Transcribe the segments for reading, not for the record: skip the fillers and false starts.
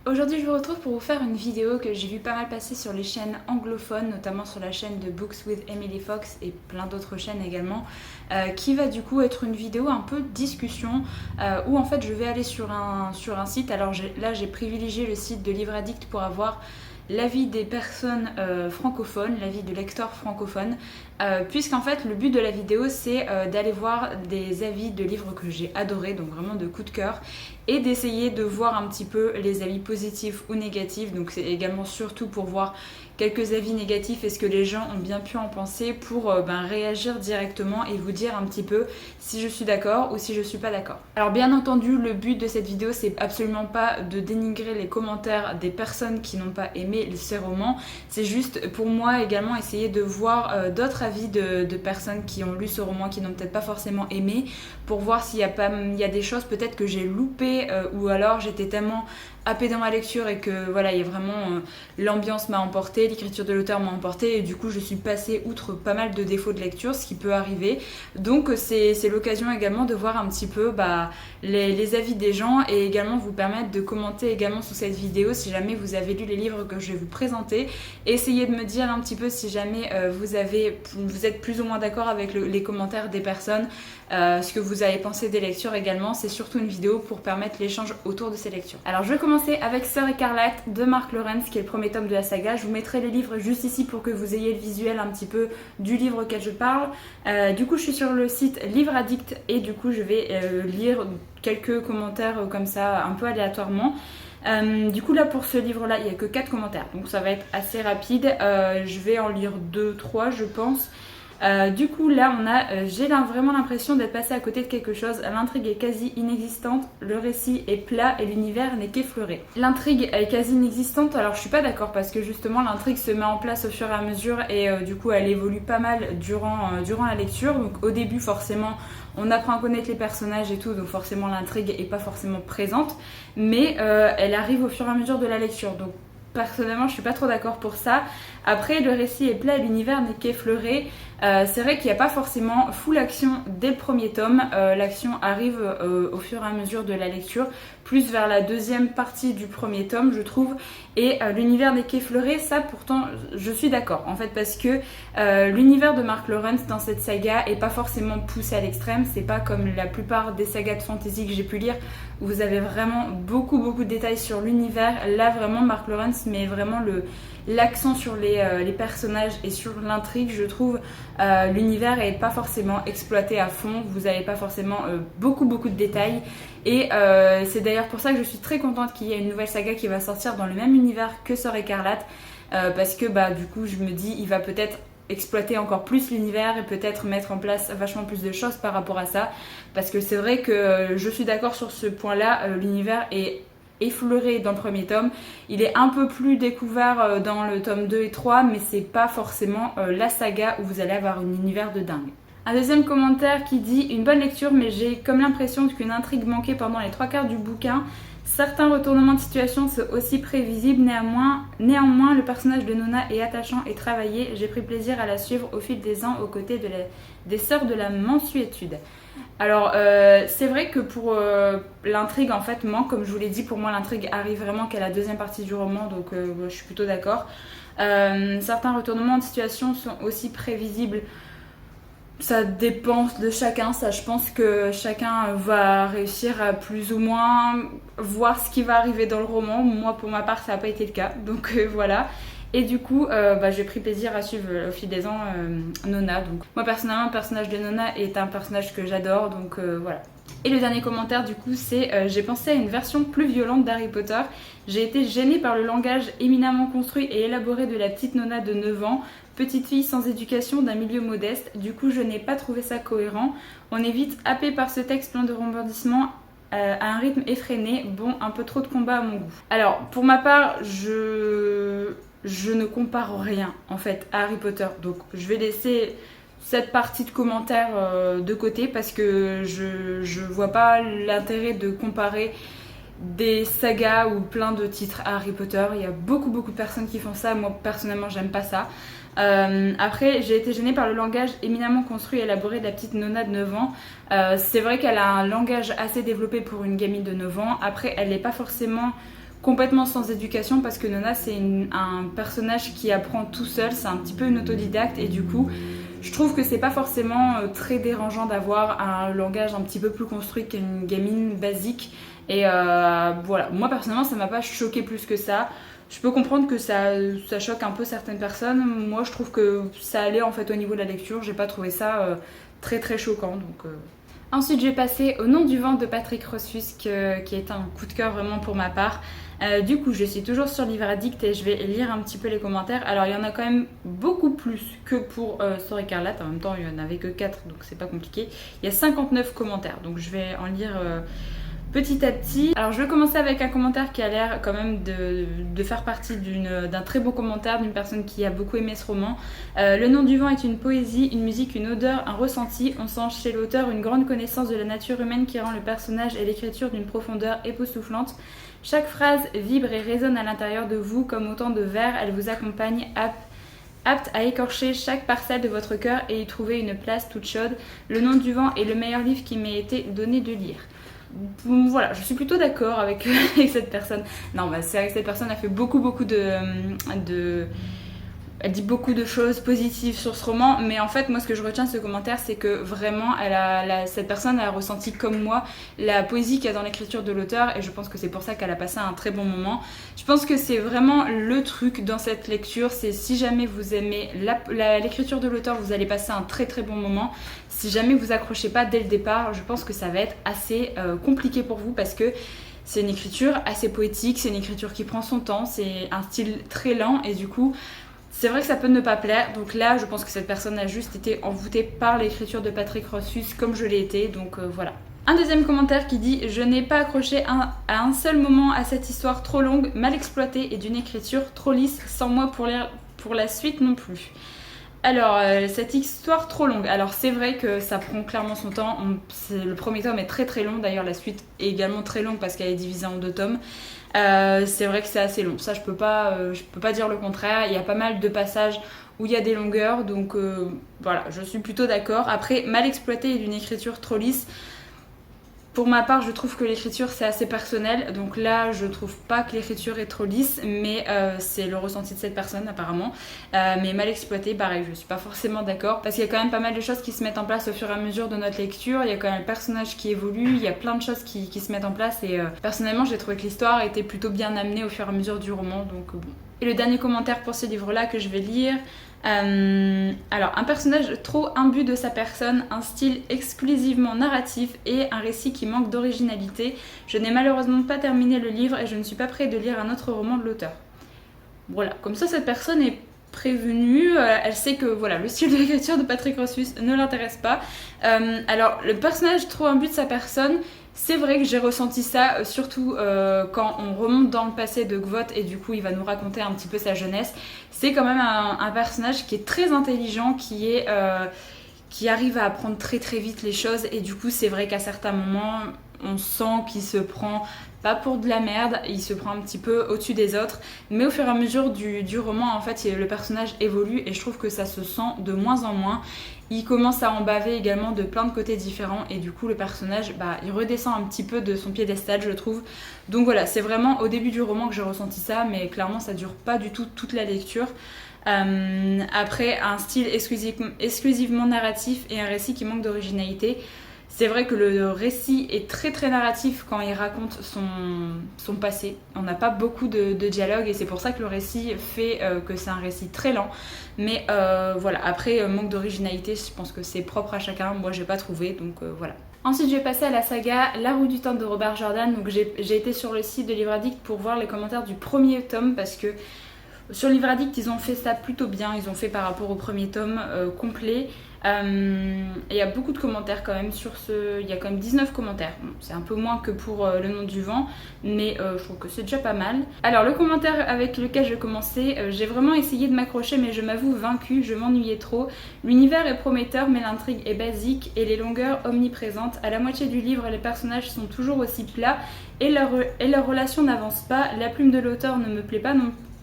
Aujourd'hui, je vous retrouve pour vous faire une vidéo que j'ai vu pas mal passer sur les chaînes anglophones, notamment sur la chaîne de Books with Emily Fox et plein d'autres chaînes également, qui va du coup être une vidéo un peu discussion où en fait je vais aller sur un site. Alors là, j'ai privilégié le site de Livre Addict pour avoir l'avis des personnes francophones, l'avis de lecteurs francophones, puisqu'en fait le but de la vidéo c'est d'aller voir des avis de livres que j'ai adorés, donc vraiment de coup de cœur, et d'essayer de voir un petit peu les avis positifs ou négatifs. Donc c'est également surtout pour voir quelques avis négatifs et ce que les gens ont bien pu en penser pour réagir directement et vous dire un petit peu si je suis d'accord ou si je suis pas d'accord. Alors bien entendu, le but de cette vidéo c'est absolument pas de dénigrer les commentaires des personnes qui n'ont pas aimé ces romans, c'est juste pour moi également essayer de voir d'autres avis de personnes qui ont lu ce roman, qui n'ont peut-être pas forcément aimé, pour voir s'il y a des choses peut-être que j'ai loupées ou alors j'étais tellement happée dans ma lecture et que voilà, il y a vraiment l'ambiance m'a emporté, l'écriture de l'auteur m'a emporté et du coup je suis passée outre pas mal de défauts de lecture, ce qui peut arriver. Donc c'est l'occasion également de voir un petit peu les avis des gens et également vous permettre de commenter également sous cette vidéo si jamais vous avez lu les livres que je vais vous présenter. Essayez de me dire un petit peu si jamais vous êtes plus ou moins d'accord avec les commentaires des personnes, ce que vous avez pensé des lectures également. C'est surtout une vidéo pour permettre l'échange autour de ces lectures. Alors je vais commencer avec Sœur Écarlate de Mark Lawrence, qui est le premier tome de la saga. Je vous mettrai les livres juste ici pour que vous ayez le visuel un petit peu du livre auquel je parle. Du coup je suis sur le site Livre Addict et du coup je vais lire quelques commentaires comme ça un peu aléatoirement. Du coup là pour ce livre là il n'y a que 4 commentaires, donc ça va être assez rapide. Je vais en lire 2-3 je pense. Du coup là j'ai vraiment l'impression d'être passée à côté de quelque chose. L'intrigue est quasi inexistante, le récit est plat et l'univers n'est qu'effleuré. L'intrigue est quasi inexistante, alors je suis pas d'accord parce que justement l'intrigue se met en place au fur et à mesure et du coup elle évolue pas mal durant la lecture. Donc au début forcément on apprend à connaître les personnages et tout, donc forcément l'intrigue est pas forcément présente, mais elle arrive au fur et à mesure de la lecture. Donc personnellement je suis pas trop d'accord pour ça. Après le récit est plat et l'univers n'est qu'effleuré. C'est vrai qu'il n'y a pas forcément full action dès le premier tome. L'action arrive au fur et à mesure de la lecture, plus vers la deuxième partie du premier tome je trouve. Et l'univers n'est qu'effleuré, ça pourtant je suis d'accord en fait, parce que l'univers de Mark Lawrence dans cette saga est pas forcément poussé à l'extrême. C'est pas comme la plupart des sagas de fantasy que j'ai pu lire où vous avez vraiment beaucoup de détails sur l'univers. Là vraiment Mark Lawrence met vraiment l'accent sur les personnages et sur l'intrigue, je trouve. L'univers n'est pas forcément exploité à fond, vous n'avez pas forcément beaucoup de détails. Et c'est d'ailleurs pour ça que je suis très contente qu'il y ait une nouvelle saga qui va sortir dans le même univers que Sœur Écarlate, parce que du coup je me dis il va peut-être exploiter encore plus l'univers et peut-être mettre en place vachement plus de choses par rapport à ça, parce que c'est vrai que je suis d'accord sur ce point là. L'univers est effleuré dans le premier tome, il est un peu plus découvert dans le tome 2 et 3, mais c'est pas forcément la saga où vous allez avoir un univers de dingue. Un deuxième commentaire qui dit « Une bonne lecture, mais j'ai comme l'impression qu'une intrigue manquait pendant les 3/4 du bouquin. Certains retournements de situation sont aussi prévisibles, néanmoins le personnage de Nona est attachant et travaillé. J'ai pris plaisir à la suivre au fil des ans aux côtés des sœurs de la Mansuétude. » Alors c'est vrai que pour l'intrigue en fait manque, comme je vous l'ai dit, pour moi l'intrigue arrive vraiment qu'à la deuxième partie du roman, donc je suis plutôt d'accord. Certains retournements de situation sont aussi prévisibles. Ça dépend de chacun, ça je pense que chacun va réussir à plus ou moins voir ce qui va arriver dans le roman. Moi pour ma part ça n'a pas été le cas, donc voilà. Et du coup j'ai pris plaisir à suivre au fil des ans Nona. Donc moi personnellement le personnage de Nona est un personnage que j'adore, donc voilà. Et le dernier commentaire du coup c'est j'ai pensé à une version plus violente d'Harry Potter. J'ai été gênée par le langage éminemment construit et élaboré de la petite Nona de 9 ans. Petite fille sans éducation d'un milieu modeste, du coup je n'ai pas trouvé ça cohérent. On est vite happé par ce texte plein de rebondissements à un rythme effréné. Bon, un peu trop de combat à mon goût. Alors pour ma part je ne compare rien en fait à Harry Potter, donc je vais laisser cette partie de commentaires de côté parce que je vois pas l'intérêt de comparer des sagas ou plein de titres à Harry Potter. Il y a beaucoup de personnes qui font ça, moi personnellement j'aime pas ça. Après j'ai été gênée par le langage éminemment construit et élaboré de la petite Nona de 9 ans. C'est vrai qu'elle a un langage assez développé pour une gamine de 9 ans. Après elle n'est pas forcément complètement sans éducation parce que Nona c'est un personnage qui apprend tout seul, c'est un petit peu une autodidacte et du coup je trouve que c'est pas forcément très dérangeant d'avoir un langage un petit peu plus construit qu'une gamine basique et voilà, moi personnellement ça m'a pas choqué plus que ça. Je peux comprendre que ça choque un peu certaines personnes, moi je trouve que ça allait en fait au niveau de la lecture, j'ai pas trouvé ça très très choquant donc... Ensuite, je vais passer au Nom du vent de Patrick Rothfuss, qui est un coup de cœur vraiment pour ma part. Du coup, je suis toujours sur Livre Addict et je vais lire un petit peu les commentaires. Alors, il y en a quand même beaucoup plus que pour Sœur Écarlate. En même temps, il n'y en avait que 4, donc c'est pas compliqué. Il y a 59 commentaires, donc je vais en lire petit à petit. Alors, je vais commencer avec un commentaire qui a l'air quand même de faire partie d'un très beau commentaire d'une personne qui a beaucoup aimé ce roman. Le Nom du vent est une poésie, une musique, une odeur, un ressenti. On sent chez l'auteur une grande connaissance de la nature humaine qui rend le personnage et l'écriture d'une profondeur époustouflante. Chaque phrase vibre et résonne à l'intérieur de vous comme autant de vers. Elle vous accompagne apte à écorcher chaque parcelle de votre cœur et y trouver une place toute chaude. Le Nom du vent est le meilleur livre qui m'ait été donné de lire. Voilà, je suis plutôt d'accord avec cette personne. Non, bah, c'est vrai que cette personne a fait beaucoup elle dit beaucoup de choses positives sur ce roman, mais en fait, moi, ce que je retiens de ce commentaire, c'est que vraiment, cette personne a ressenti comme moi la poésie qu'il y a dans l'écriture de l'auteur, et je pense que c'est pour ça qu'elle a passé un très bon moment. Je pense que c'est vraiment le truc dans cette lecture, c'est si jamais vous aimez l'écriture de l'auteur, vous allez passer un très très bon moment. Si jamais vous accrochez pas dès le départ, je pense que ça va être assez compliqué pour vous parce que c'est une écriture assez poétique, c'est une écriture qui prend son temps, c'est un style très lent et du coup, c'est vrai que ça peut ne pas plaire. Donc là, je pense que cette personne a juste été envoûtée par l'écriture de Patrick Rothfuss comme je l'ai été, donc voilà. Un deuxième commentaire qui dit « Je n'ai pas accroché à un seul moment à cette histoire trop longue, mal exploitée et d'une écriture trop lisse, sans moi pour la suite non plus. » Alors, cette histoire trop longue. Alors, c'est vrai que ça prend clairement son temps. Le premier tome est très très long. D'ailleurs, la suite est également très longue parce qu'elle est divisée en 2 tomes. C'est vrai que c'est assez long. Ça, je peux pas dire le contraire. Il y a pas mal de passages où il y a des longueurs. Donc, voilà, je suis plutôt d'accord. Après, mal exploité et d'une écriture trop lisse. Pour ma part, je trouve que l'écriture c'est assez personnel, donc là je trouve pas que l'écriture est trop lisse, mais c'est le ressenti de cette personne apparemment. Mais mal exploité, pareil, je suis pas forcément d'accord, parce qu'il y a quand même pas mal de choses qui se mettent en place au fur et à mesure de notre lecture, il y a quand même le personnage qui évolue, il y a plein de choses qui se mettent en place, et personnellement j'ai trouvé que l'histoire était plutôt bien amenée au fur et à mesure du roman, donc bon. Et le dernier commentaire pour ce livre-là que je vais lire... alors, un personnage trop imbu de sa personne, un style exclusivement narratif et un récit qui manque d'originalité. Je n'ai malheureusement pas terminé le livre et je ne suis pas près de lire un autre roman de l'auteur. Voilà, comme ça cette personne est prévenue, elle sait que voilà, le style de l'écriture de Patrick Rothfuss ne l'intéresse pas. Alors, le personnage trop imbu de sa personne, c'est vrai que j'ai ressenti ça, surtout quand on remonte dans le passé de Kvothe et du coup il va nous raconter un petit peu sa jeunesse. C'est quand même un personnage qui est très intelligent, qui arrive à apprendre très très vite les choses et du coup c'est vrai qu'à certains moments on sent qu'il se prend pas pour de la merde, il se prend un petit peu au-dessus des autres, mais au fur et à mesure du roman en fait le personnage évolue et je trouve que ça se sent de moins en moins. Il commence à en baver également de plein de côtés différents et du coup le personnage il redescend un petit peu de son piédestal je trouve. Donc voilà, c'est vraiment au début du roman que j'ai ressenti ça, mais clairement ça dure pas du tout toute la lecture. Après un style exclusivement narratif et un récit qui manque d'originalité. C'est vrai que le récit est très très narratif quand il raconte son passé. On n'a pas beaucoup de dialogue et c'est pour ça que le récit fait que c'est un récit très lent. Mais voilà, après manque d'originalité, je pense que c'est propre à chacun. Moi j'ai pas trouvé, donc voilà. Ensuite je vais passer à la saga La Roue du Temps de Robert Jordan. Donc j'ai été sur le site de Livre Addict pour voir les commentaires du premier tome parce que sur Livre Addict ils ont fait ça plutôt bien. Ils ont fait par rapport au premier tome complet. Il y a beaucoup de commentaires quand même sur il y a quand même 19 commentaires, bon, c'est un peu moins que pour Le Nom du vent, mais je trouve que c'est déjà pas mal. Alors le commentaire avec lequel je commençais, j'ai vraiment essayé de m'accrocher mais je m'avoue vaincue, je m'ennuyais trop. L'univers est prometteur mais l'intrigue est basique et les longueurs omniprésentes. À la moitié du livre les personnages sont toujours aussi plats et leur relation n'avance pas. La plume de l'auteur ne me plaît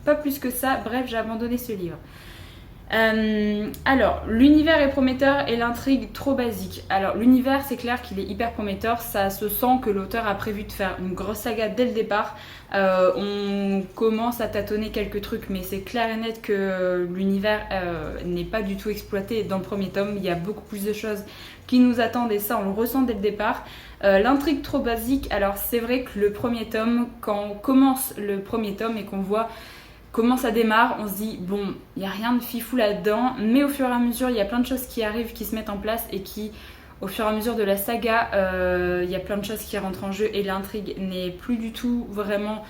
pas plus que ça, bref j'ai abandonné ce livre. Alors, l'univers est prometteur et l'intrigue trop basique. Alors, l'univers, c'est clair qu'il est hyper prometteur. Ça se sent que l'auteur a prévu de faire une grosse saga dès le départ. On commence à tâtonner quelques trucs, mais c'est clair et net que l'univers n'est pas du tout exploité dans le premier tome. Il y a beaucoup plus de choses qui nous attendent et ça, on le ressent dès le départ. L'intrigue trop basique. Alors, c'est vrai que le premier tome, quand on commence le premier tome et qu'on voit comment ça démarre, on se dit bon, il n'y a rien de fifou là-dedans, mais au fur et à mesure, il y a plein de choses qui arrivent, qui se mettent en place et qui, au fur et à mesure de la saga, il y a plein de choses qui rentrent en jeu et l'intrigue n'est plus du tout vraiment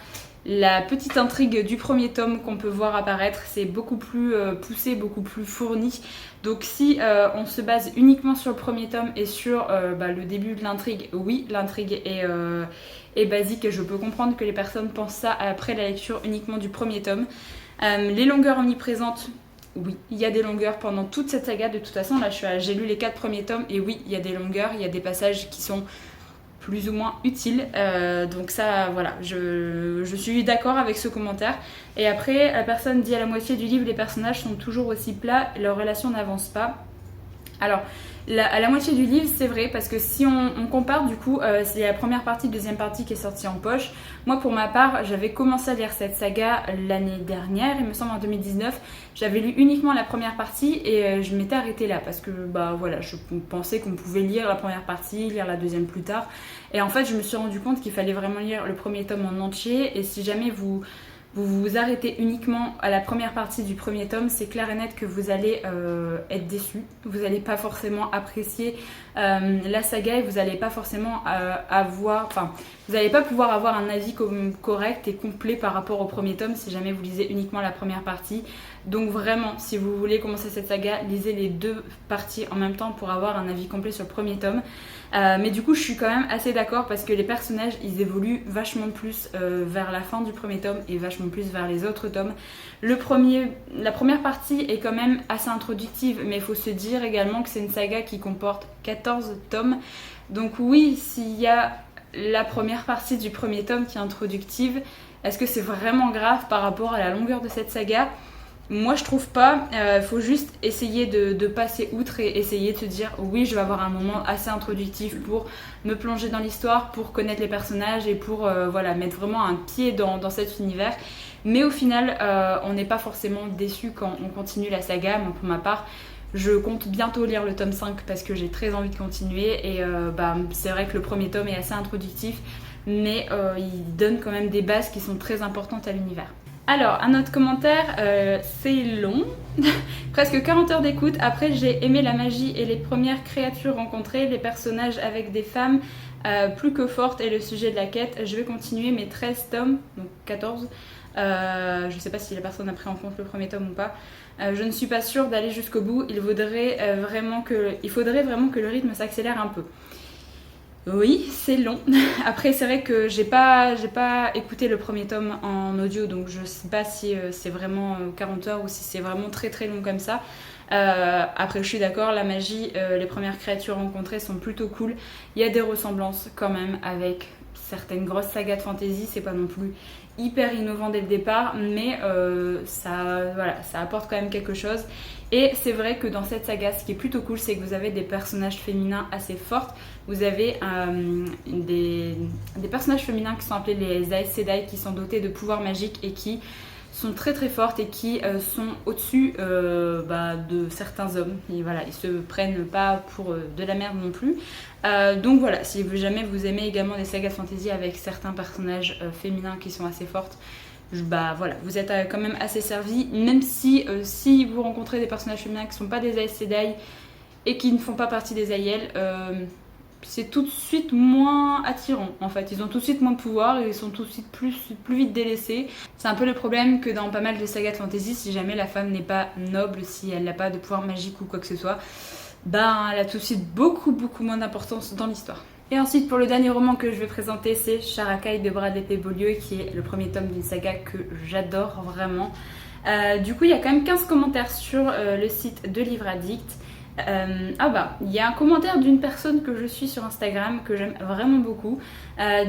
la petite intrigue du premier tome qu'on peut voir apparaître. C'est beaucoup plus poussé, beaucoup plus fourni. Donc si on se base uniquement sur le premier tome et sur le début de l'intrigue, oui, l'intrigue est basique et je peux comprendre que les personnes pensent ça après la lecture uniquement du premier tome. Les longueurs omniprésentes, oui, il y a des longueurs pendant toute cette saga. De toute façon, là j'ai lu les 4 premiers tomes et oui, il y a des longueurs, il y a des passages qui sont plus ou moins utiles. Donc ça, voilà, je suis d'accord avec ce commentaire. Et après, la personne dit à la moitié du livre, les personnages sont toujours aussi plats, leur relation n'avance pas. Alors, à la moitié du livre, c'est vrai, parce que si on compare, du coup, c'est la première partie, deuxième partie qui est sortie en poche. Moi, pour ma part, j'avais commencé à lire cette saga l'année dernière, il me semble en 2019. J'avais lu uniquement la première partie et je m'étais arrêtée là, parce que, voilà, je pensais qu'on pouvait lire la première partie, lire la deuxième plus tard. Et en fait, je me suis rendu compte qu'il fallait vraiment lire le premier tome en entier. Et si jamais vous vous arrêtez uniquement à la première partie du premier tome, c'est clair et net que vous allez être déçu. Vous n'allez pas forcément apprécier la saga et vous n'allez pas forcément vous n'allez pas pouvoir avoir un avis correct et complet par rapport au premier tome si jamais vous lisez uniquement la première partie. Donc vraiment, si vous voulez commencer cette saga, lisez les 2 parties en même temps pour avoir un avis complet sur le premier tome. Mais du coup, je suis quand même assez d'accord parce que les personnages, ils évoluent vachement plus vers la fin du premier tome et vachement plus vers les autres tomes. La première partie est quand même assez introductive, mais il faut se dire également que c'est une saga qui comporte 14 tomes. Donc oui, s'il y a la première partie du premier tome qui est introductive, est-ce que c'est vraiment grave par rapport à la longueur de cette saga ? Moi je trouve pas, faut juste essayer de passer outre et essayer de se dire oui, je vais avoir un moment assez introductif pour me plonger dans l'histoire, pour connaître les personnages et pour mettre vraiment un pied dans cet univers. Mais au final, on n'est pas forcément déçu quand on continue la saga. Moi pour ma part, je compte bientôt lire le tome 5 parce que j'ai très envie de continuer et c'est vrai que le premier tome est assez introductif, mais il donne quand même des bases qui sont très importantes à l'univers. Alors, un autre commentaire, c'est long, presque 40 heures d'écoute. Après, j'ai aimé la magie et les premières créatures rencontrées, les personnages avec des femmes plus que fortes et le sujet de la quête. Je vais continuer mes 13 tomes, donc 14. Je sais pas si la personne a pris en compte le premier tome ou pas. Je ne suis pas sûre d'aller jusqu'au bout. Il faudrait vraiment que le rythme s'accélère un peu. Oui, c'est long. Après, c'est vrai que j'ai pas écouté le premier tome en audio, donc je sais pas si c'est vraiment 40 heures ou si c'est vraiment très très long comme ça. Après, je suis d'accord, la magie, les premières créatures rencontrées sont plutôt cool. Il y a des ressemblances quand même avec certaines grosses sagas de fantasy, c'est pas non plus hyper innovant dès le départ, mais ça apporte quand même quelque chose. Et c'est vrai que dans cette saga, ce qui est plutôt cool, c'est que vous avez des personnages féminins assez forts. Vous avez des personnages féminins qui sont appelés les Aes Sedai, qui sont dotés de pouvoirs magiques et qui sont très très fortes et qui sont au-dessus de certains hommes. Et voilà, ils se prennent pas pour de la merde non plus. Donc voilà, si jamais vous aimez également des sagas de fantasy avec certains personnages féminins qui sont assez fortes, vous êtes quand même assez servi, même si vous rencontrez des personnages féminins qui ne sont pas des Aes Sedai et qui ne font pas partie des Aiel, c'est tout de suite moins attirant en fait. Ils ont tout de suite moins de pouvoir et ils sont tout de suite plus vite délaissés. C'est un peu le problème que dans pas mal de sagas de fantasy, si jamais la femme n'est pas noble, si elle n'a pas de pouvoir magique ou quoi que ce soit, elle a tout de suite beaucoup moins d'importance dans l'histoire. Et ensuite, pour le dernier roman que je vais présenter, c'est Sharakai de Bradley Beaulieu, qui est le premier tome d'une saga que j'adore vraiment. Du coup, il y a quand même 15 commentaires sur le site de Livre Addict. Ah bah, il y a un commentaire d'une personne que je suis sur Instagram que j'aime vraiment beaucoup,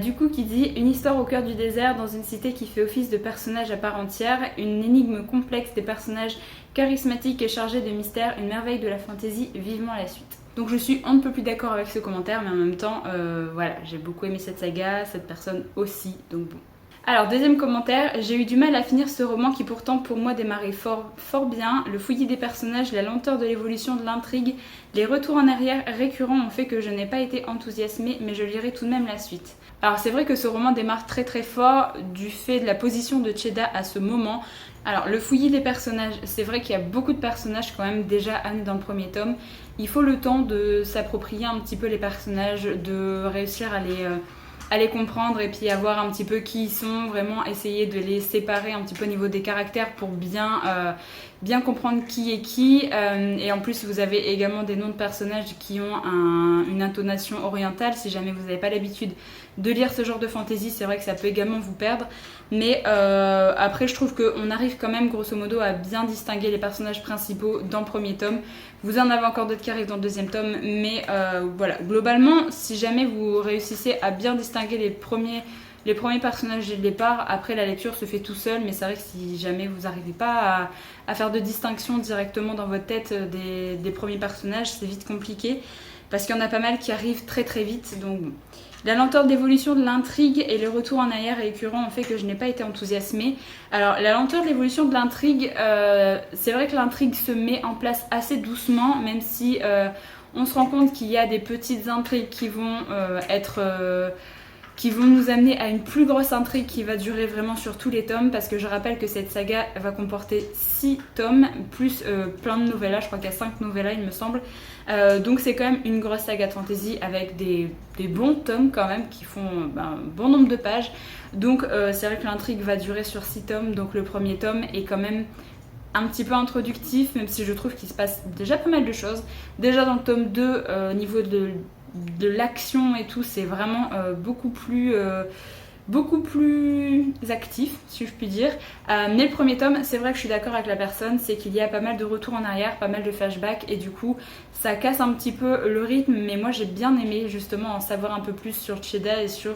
du coup qui dit: une histoire au cœur du désert dans une cité qui fait office de personnage à part entière, une énigme complexe, des personnages charismatiques et chargés de mystère, une merveille de la fantasy, vivement la suite. Donc je suis on ne peut plus d'accord avec ce commentaire, mais en même temps, voilà, j'ai beaucoup aimé cette saga, cette personne aussi, donc bon. Alors, deuxième commentaire, j'ai eu du mal à finir ce roman qui pourtant pour moi démarrait fort bien. Le fouillis des personnages, la lenteur de l'évolution de l'intrigue, les retours en arrière récurrents ont fait que je n'ai pas été enthousiasmée, mais je lirai tout de même la suite. Alors c'est vrai que ce roman démarre très très fort du fait de la position de Cheda à ce moment. Alors le fouillis des personnages, c'est vrai qu'il y a beaucoup de personnages quand même déjà amenés dans le premier tome. Il faut le temps de s'approprier un petit peu les personnages, de réussir à les comprendre et puis à voir un petit peu qui ils sont, vraiment essayer de les séparer un petit peu au niveau des caractères pour bien comprendre qui est qui. Et en plus vous avez également des noms de personnages qui ont une intonation orientale. Si jamais vous n'avez pas l'habitude de lire ce genre de fantasy, c'est vrai que ça peut également vous perdre. Mais après je trouve qu'on arrive quand même grosso modo à bien distinguer les personnages principaux dans le premier tome. Vous en avez encore d'autres qui arrivent dans le deuxième tome, mais voilà, globalement, si jamais vous réussissez à bien distinguer les premiers personnages dès le départ, après la lecture se fait tout seul, mais c'est vrai que si jamais vous n'arrivez pas à faire de distinction directement dans votre tête des premiers personnages, c'est vite compliqué, parce qu'il y en a pas mal qui arrivent très très vite, donc bon. La lenteur d'évolution de l'intrigue et le retour en arrière récurrent ont fait que je n'ai pas été enthousiasmée. Alors la lenteur de l'évolution de l'intrigue, c'est vrai que l'intrigue se met en place assez doucement, même si on se rend compte qu'il y a des petites intrigues qui vont qui vont nous amener à une plus grosse intrigue qui va durer vraiment sur tous les tomes, parce que je rappelle que cette saga va comporter 6 tomes, plus plein de novellas, je crois qu'il y a 5 novellas il me semble, donc c'est quand même une grosse saga de fantasy avec des bons tomes quand même qui font un bon nombre de pages, donc c'est vrai que l'intrigue va durer sur 6 tomes, donc le premier tome est quand même un petit peu introductif, même si je trouve qu'il se passe déjà pas mal de choses. Déjà dans le tome 2, au niveau de l'action et tout, c'est vraiment beaucoup plus actif, si je puis dire. Mais le premier tome, c'est vrai que je suis d'accord avec la personne, c'est qu'il y a pas mal de retours en arrière, pas mal de flashbacks, et du coup ça casse un petit peu le rythme, mais moi j'ai bien aimé justement en savoir un peu plus sur Cheda et sur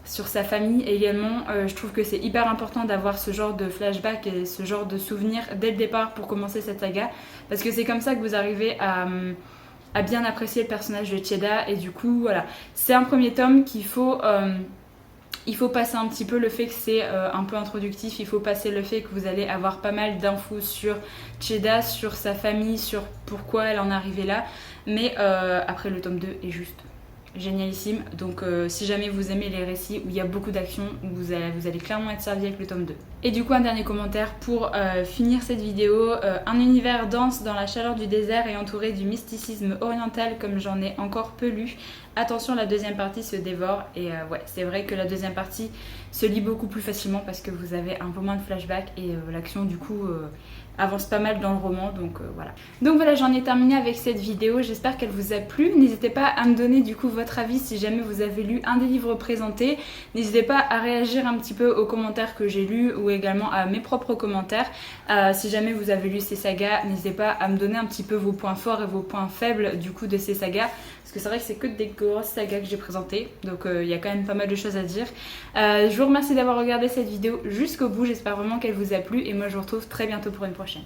sa famille également. Je trouve que c'est hyper important d'avoir ce genre de flashback et ce genre de souvenirs dès le départ pour commencer cette saga, parce que c'est comme ça que vous arrivez à bien apprécier le personnage de Cheda. Et du coup voilà, c'est un premier tome qu'il faut il faut passer un petit peu le fait que c'est un peu introductif, il faut passer le fait que vous allez avoir pas mal d'infos sur Cheda, sur sa famille, sur pourquoi elle en est arrivée là, mais après le tome 2 est juste génialissime, donc si jamais vous aimez les récits où il y a beaucoup d'action, vous allez clairement être servi avec le tome 2. Et du coup un dernier commentaire pour finir cette vidéo, un univers dense dans la chaleur du désert et entouré du mysticisme oriental comme j'en ai encore peu lu. Attention, la deuxième partie se dévore, et ouais, c'est vrai que la deuxième partie se lit beaucoup plus facilement parce que vous avez un peu moins de flashbacks et l'action du coup avance pas mal dans le roman, donc voilà. Donc voilà, j'en ai terminé avec cette vidéo, j'espère qu'elle vous a plu. N'hésitez pas à me donner du coup votre avis si jamais vous avez lu un des livres présentés. N'hésitez pas à réagir un petit peu aux commentaires que j'ai lus ou également à mes propres commentaires. Si jamais vous avez lu ces sagas, n'hésitez pas à me donner un petit peu vos points forts et vos points faibles du coup de ces sagas. Parce que c'est vrai que c'est que des grosses sagas que j'ai présentées, donc il y a quand même pas mal de choses à dire. Je vous remercie d'avoir regardé cette vidéo jusqu'au bout, j'espère vraiment qu'elle vous a plu et moi je vous retrouve très bientôt pour une prochaine.